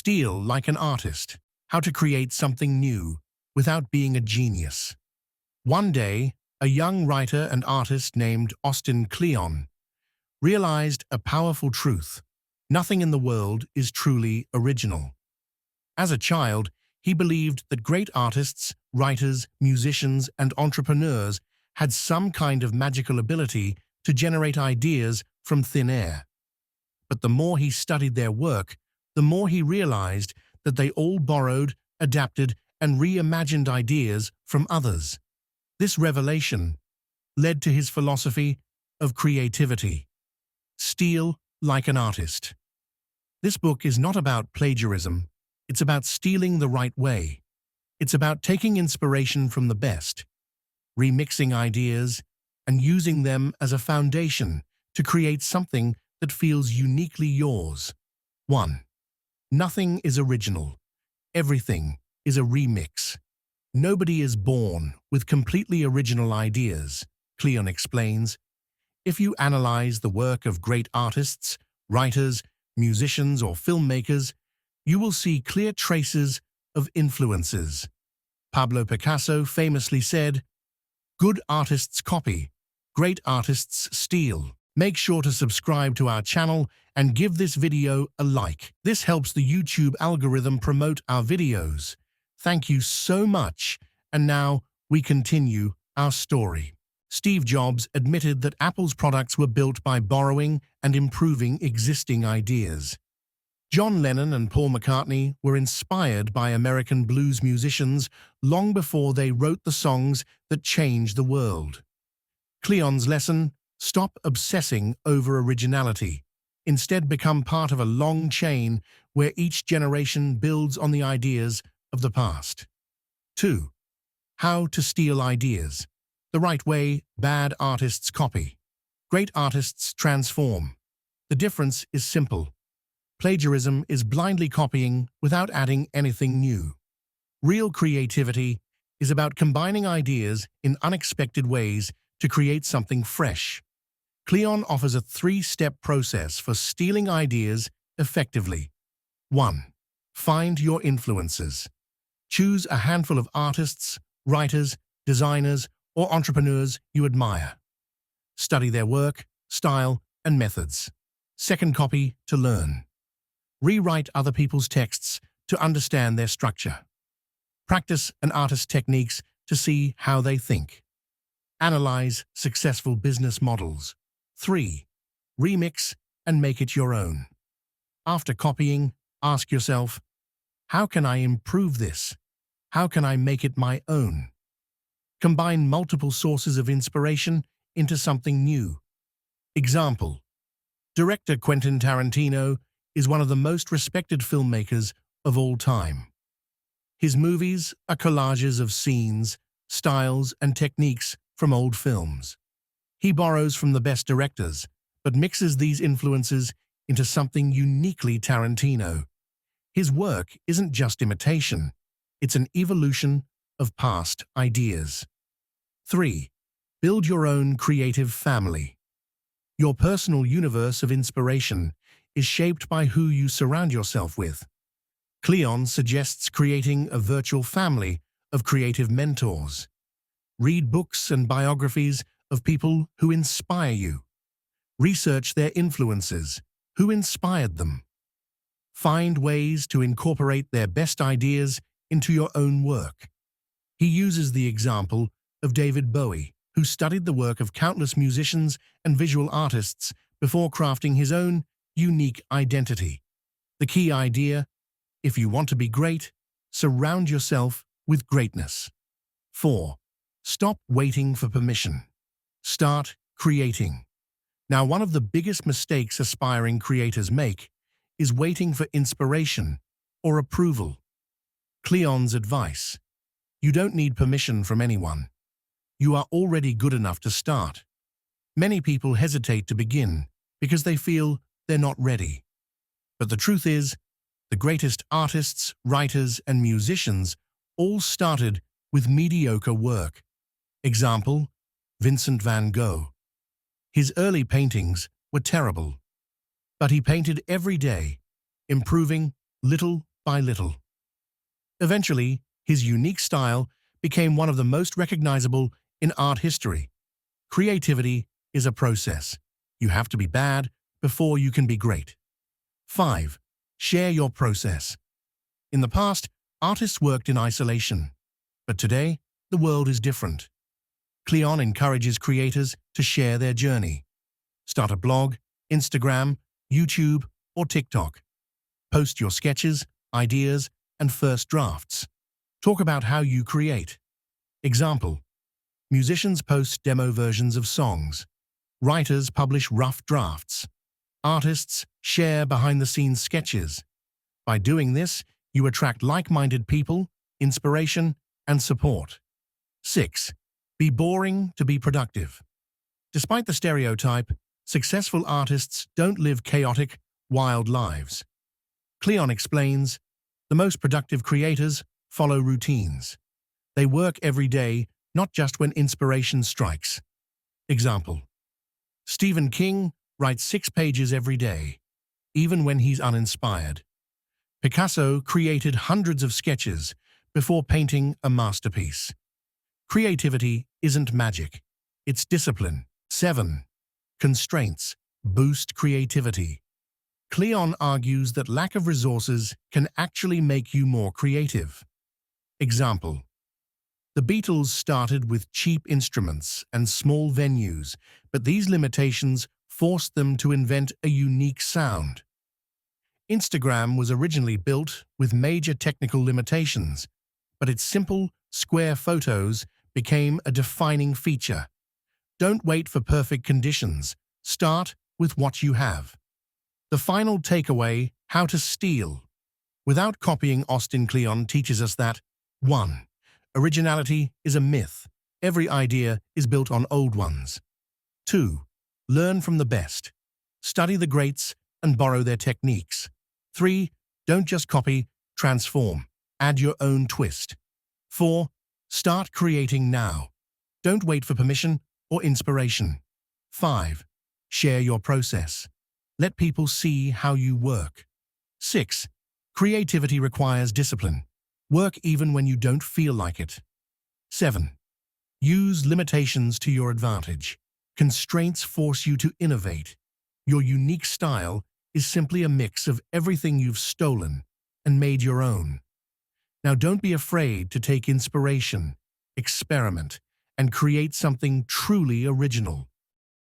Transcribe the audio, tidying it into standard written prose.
Steal like an artist. How to create something new without being a genius. One day, a young writer and artist named Austin Kleon realized a powerful truth. Nothing in the world is truly original. As a child, he believed that great artists, writers, musicians, and entrepreneurs had some kind of magical ability to generate ideas from thin air. But the more he studied their work, the more he realized that they all borrowed, adapted, and reimagined ideas from others. This revelation led to his philosophy of creativity. Steal like an artist. This book is not about plagiarism. It's about stealing the right way. It's about taking inspiration from the best, remixing ideas, and using them as a foundation to create something that feels uniquely yours. 1. Nothing is original. Everything is a remix. Nobody is born with completely original ideas, Kleon explains. If you analyze the work of great artists, writers, musicians, or filmmakers, you will see clear traces of influences. Pablo Picasso famously said, "Good artists copy, great artists steal." Make sure to subscribe to our channel and give this video a like. This helps the YouTube algorithm promote our videos. Thank you so much. And now we continue our story. Steve Jobs admitted that Apple's products were built by borrowing and improving existing ideas. John Lennon and Paul McCartney were inspired by American blues musicians long before they wrote the songs that changed the world. Kleon's lesson: stop obsessing over originality. Instead, become part of a long chain where each generation builds on the ideas of the past. 2. How to steal ideas. The right way: bad artists copy. Great artists transform. The difference is simple. Plagiarism is blindly copying without adding anything new. Real creativity is about combining ideas in unexpected ways to create something fresh. Kleon offers a 3-step process for stealing ideas effectively. 1. Find your influences. Choose a handful of artists, writers, designers, or entrepreneurs you admire. Study their work, style, and methods. 2nd, copy to learn. Rewrite other people's texts to understand their structure. Practice an artist's techniques to see how they think. Analyze successful business models. 3. Remix and make it your own. After copying, ask yourself, how can I improve this? How can I make it my own? Combine multiple sources of inspiration into something new. Example: director Quentin Tarantino is one of the most respected filmmakers of all time. His movies are collages of scenes, styles, and techniques from old films. He borrows from the best directors, but mixes these influences into something uniquely Tarantino. His work isn't just imitation, it's an evolution of past ideas. 3. Build your own creative family. Your personal universe of inspiration is shaped by who you surround yourself with. Kleon suggests creating a virtual family of creative mentors. Read books and biographies of people who inspire you. Research their influences, who inspired them. Find ways to incorporate their best ideas into your own work. He uses the example of David Bowie, who studied the work of countless musicians and visual artists before crafting his own unique identity. The key idea: if you want to be great, surround yourself with greatness. 4. Stop waiting for permission. Start creating. Now, one of the biggest mistakes aspiring creators make is waiting for inspiration or approval. Kleon's advice: you don't need permission from anyone. You are already good enough to start. Many people hesitate to begin because they feel they're not ready. But the truth is, the greatest artists, writers, and musicians all started with mediocre work. Example: Vincent van Gogh. His early paintings were terrible, but he painted every day, improving little by little. Eventually, his unique style became one of the most recognizable in art history. Creativity is a process. You have to be bad before you can be great. 5. Share your process. In the past, artists worked in isolation. But today, the world is different. Kleon encourages creators to share their journey. Start a blog, Instagram, YouTube, or TikTok. Post your sketches, ideas, and first drafts. Talk about how you create. Example: musicians post demo versions of songs. Writers publish rough drafts. Artists share behind-the-scenes sketches. By doing this, you attract like-minded people, inspiration, and support. 6. Be boring to be productive. Despite the stereotype, successful artists don't live chaotic, wild lives. Kleon explains, the most productive creators follow routines. They work every day, not just when inspiration strikes. Example: Stephen King writes 6 pages every day, even when he's uninspired. Picasso created hundreds of sketches before painting a masterpiece. Creativity isn't magic, it's discipline. 7. Constraints boost creativity. Kleon argues that lack of resources can actually make you more creative. Example: the Beatles started with cheap instruments and small venues, but these limitations forced them to invent a unique sound. Instagram was originally built with major technical limitations, but its simple, square photos became a defining feature. Don't wait for perfect conditions. Start with what you have. The final takeaway: how to steal without copying. Austin Kleon teaches us that 1. Originality is a myth. Every idea is built on old ones. 2. Learn from the best. Study the greats and borrow their techniques. 3. Don't just copy, transform. Add your own twist. 4. Start creating now. Don't wait for permission or inspiration. 5. Share your process. Let people see how you work. 6. Creativity requires discipline. Work even when you don't feel like it. 7. Use limitations to your advantage. Constraints force you to innovate. Your unique style is simply a mix of everything you've stolen and made your own. Now don't be afraid to take inspiration, experiment, and create something truly original.